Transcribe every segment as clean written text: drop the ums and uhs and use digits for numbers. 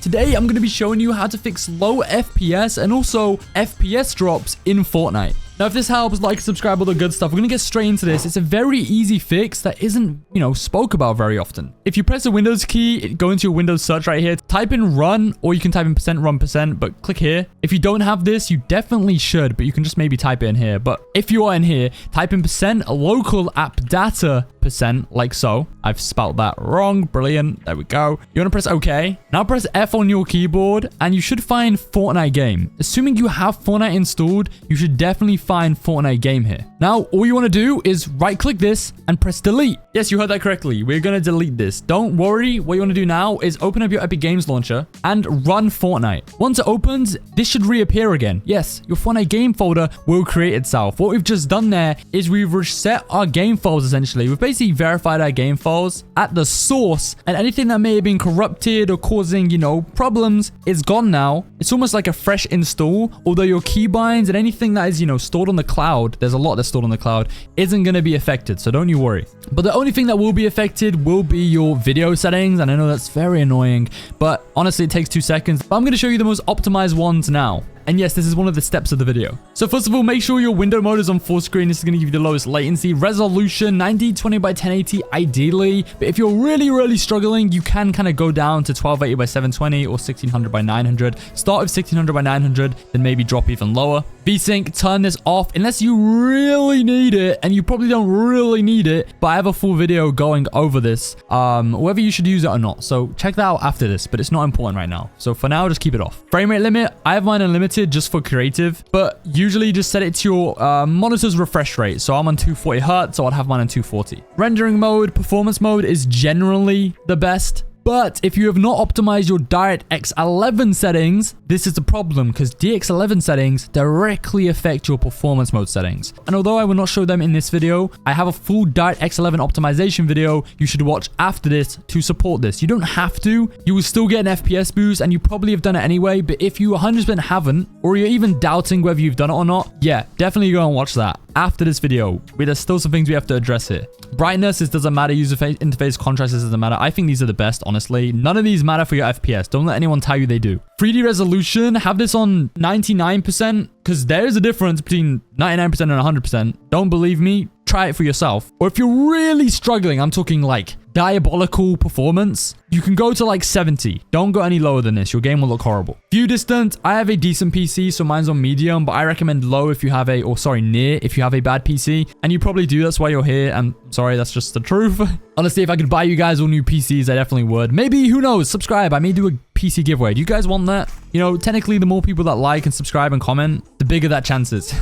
Today, I'm going to be showing you how to fix low FPS and also FPS drops in Fortnite. Now, if this helps, like, subscribe, all the good stuff. We're going to get straight into this. It's a very easy fix that isn't, spoke about very often. If you press the Windows key, go into your Windows search right here, type in run, or you can type in %run%, but click here. If you don't have this, you definitely should, but you can just maybe type it in here. But if you are in here, type in %local app data %, like so. I've spelled that wrong. Brilliant. There we go. You want to press OK. Now press F on your keyboard, and you should find Fortnite game. Assuming you have Fortnite installed, you should definitely find Fortnite game here. Now, all you want to do is right-click this and press delete. Yes, you heard that correctly. We're going to delete this. Don't worry. What you want to do now is open up your Epic Games launcher and run Fortnite. Once it opens, this should reappear again. Yes, your Fortnite game folder will create itself. What we've just done there is we've reset our game files, essentially. We've basically verified our game files at the source, and anything that may have been corrupted or causing, problems is gone now. It's almost like a fresh install, although your keybinds and anything that is, stored on the cloud, there's a lot that's stored on the cloud, isn't going to be affected, so don't you worry. But the only thing that will be affected will be your video settings, and I know that's very annoying, but honestly, it takes 2 seconds. But I'm going to show you the most optimized ones now. And yes, this is one of the steps of the video. So first of all, make sure your window mode is on full screen. This is going to give you the lowest latency. Resolution, 1920 by 1080 ideally. But if you're really struggling, you can kind of go down to 1280 by 720 or 1600 by 900. Start with 1600 by 900, then maybe drop even lower. VSync, turn this off unless you really need it, and you probably don't really need it, but I have a full video going over this, whether you should use it or not. So check that out after this, but it's not important right now. So for now, just keep it off. Frame rate limit, I have mine unlimited just for creative, but usually just set it to your monitor's refresh rate. So I'm on 240 Hertz, so I'd have mine on 240. Rendering mode, performance mode is generally the best. But if you have not optimized your DirectX 11 settings, this is the problem, because DX11 settings directly affect your performance mode settings. And although I will not show them in this video, I have a full DirectX 11 optimization video you should watch after this to support this. You don't have to. You will still get an FPS boost, and you probably have done it anyway. But if you 100% haven't, or you're even doubting whether you've done it or not, yeah, definitely go and watch that after this video. There's still some things we have to address here. Brightness, it doesn't matter. User interface contrast, this doesn't matter. I think these are the best, honestly. None of these matter for your FPS. Don't let anyone tell you they do. 3D resolution, have this on 99%, because there is a difference between 99% and 100%. Don't believe me? Try it for yourself. Or if you're really struggling, I'm talking like diabolical performance, you can go to like 70. Don't go any lower than this. Your game will look horrible. View distance, I have a decent PC, so mine's on medium, but I recommend low if you have near if you have a bad PC. And you probably do, that's why you're here. And sorry, that's just the truth. Honestly, if I could buy you guys all new PCs, I definitely would. Maybe, who knows, subscribe. I may do a PC giveaway. Do you guys want that? Technically, the more people that like and subscribe and comment, the bigger that chance is.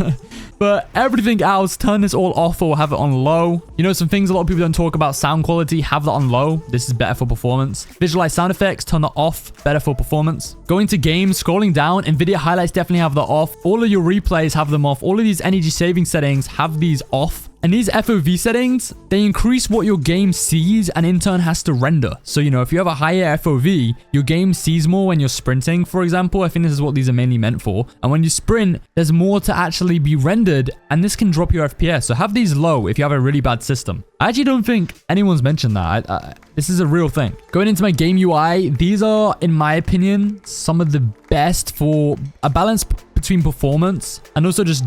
But everything else, turn this all off or have it on low. Some things a lot of people don't talk about, sound quality, have that on low. This is better for performance. Visualize sound effects, turn that off, better for performance. Going to games, scrolling down, NVIDIA highlights definitely have that off. All of your replays have them off. All of these energy saving settings have these off. And these FOV settings, they increase what your game sees and in turn has to render. So, if you have a higher FOV, your game sees more when you're sprinting, for example. I think this is what these are mainly meant for. And when you sprint, there's more to actually be rendered, and this can drop your FPS. So have these low if you have a really bad system. I actually don't think anyone's mentioned that. This is a real thing. Going into my game UI, these are, in my opinion, some of the best for a balance between performance and also just,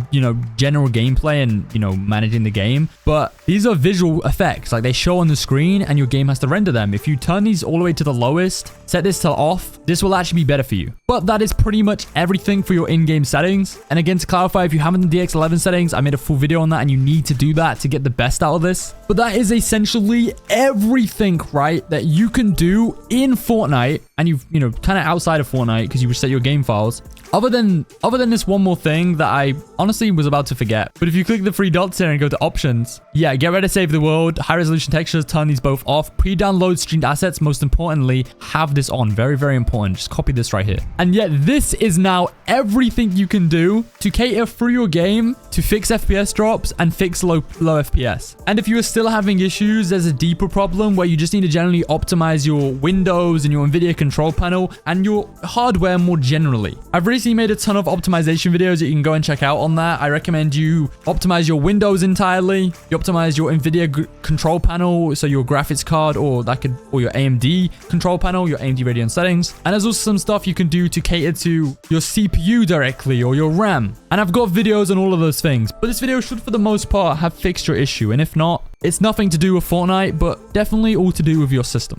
general gameplay and, managing the game. But these are visual effects. Like, they show on the screen and your game has to render them. If you turn these all the way to the lowest, set this to off, this will actually be better for you. But that is pretty much everything for your in-game settings. And again, to clarify, if you haven't the DX11 settings, I made a full video on that, and you need to do that to get the best out of this. But that is essentially everything, right, that you can do in Fortnite, and you've, kind of outside of Fortnite, because you reset your game files. Other than this one more thing that I honestly was about to forget. But if you click the three dots here and go to options, yeah, get ready to save the world, high resolution textures, turn these both off. Pre-download streamed assets, most importantly, have this on. Very important. Just copy this right here. And yet this is now everything you can do to cater through your game to fix FPS drops and fix low FPS. And if you are still having issues, there's a deeper problem where you just need to generally optimize your Windows and your NVIDIA control panel and your hardware more generally. I've recently recently made a ton of optimization videos that you can go and check out on that. I recommend you optimize your Windows entirely. You optimize your NVIDIA control panel, so your graphics card, or your AMD control panel, your AMD Radeon settings. And there's also some stuff you can do to cater to your CPU directly or your RAM. And I've got videos on all of those things. But this video should, for the most part, have fixed your issue. And if not, it's nothing to do with Fortnite, but definitely all to do with your system.